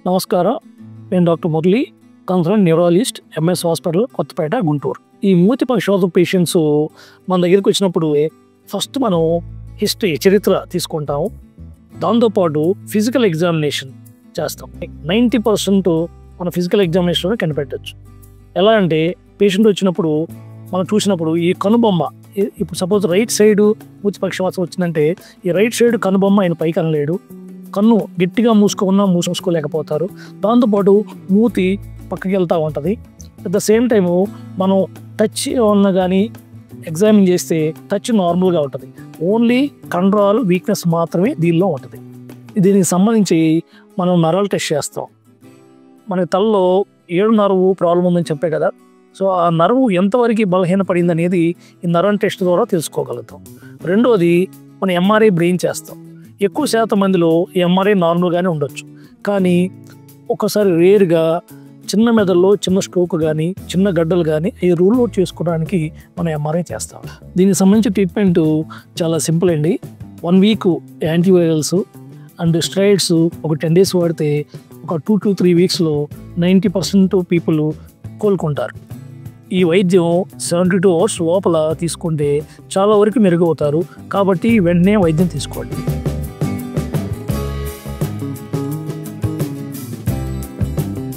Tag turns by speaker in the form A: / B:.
A: నమస్కారం. నేను doctor Murali, consultant neurologist, M S hospital, Kothapeta, Guntur. ఈ మూతి పక్షవాతం పేషెంట్స్ మన దగ్గరికి వచ్చినప్పుడు ఫస్ట్ మనం హిస్టరీ, చరిత్ర తీసుకుంటాము. దాంతోపాటు ఫిజికల్ ఎగ్జామినేషన్ చేస్తాం. 90% మన ఫిజికల్ ఎగ్జామినేషన్లో కనిపెట్టచ్చు. ఎలా అంటే పేషెంట్ వచ్చినప్పుడు మనం చూసినప్పుడు ఈ కనుబొమ్మ, ఇప్పుడు సపోజ్ రైట్ సైడ్ మూతి పక్షవాతం వచ్చిందంటే ఈ రైట్ సైడ్ కనుబొమ్మ ఆయన పైకి అనలేడు, కన్ను గట్టిగా మూసుకోలేకపోతారు. దాంతోపాటు మూతి పక్కకి వెళ్తూ ఉంటుంది. అట్ ద సేమ్ టైము మనం టచ్ ఉన్న కానీ ఎగ్జామిన్ చేస్తే టచ్ నార్మల్గా ఉంటుంది. ఓన్లీ కండరాలు వీక్నెస్ మాత్రమే దీనిలో ఉంటుంది. దీనికి సంబంధించి మనం నరాలు టెస్ట్ చేస్తాం. మన తలలో 7 నర్వు ప్రాబ్లం ఉందని చెప్పే కదా, సో ఆ నర్వు ఎంతవరకు బలహీనపడింది అనేది ఈ నరం టెస్ట్ ద్వారా తెలుసుకోగలుగుతాం. రెండోది మనం ఎంఆర్ఐ బ్రెయిన్ చేస్తాం. ఎక్కువ శాతం మందిలో ఈ ఎంఆర్ఐ నార్మల్గానే ఉండొచ్చు, కానీ ఒక్కసారి రేర్గా చిన్న మెదడులో చిన్న స్ట్రోక్ కానీ చిన్న గడ్డలు కానీ ఈ రూల్ అవుట్ చేసుకోవడానికి మనం ఎంఆర్ఐ చేస్తాం. దీనికి సంబంధించి ట్రీట్మెంట్ చాలా సింపుల్ అండి. 1 వీక్ యాంటీవైరల్స్ అండ్ స్టెరాయిడ్స్ ఒక 10 days వాడితే ఒక 2 to 3 weeksలో 90% పీపుల్ కోలుకుంటారు. ఈ వైద్యం 72 hours లోపల తీసుకుంటే చాలా వరకు మెరుగవుతారు. కాబట్టి వెంటనే వైద్యం తీసుకోండి.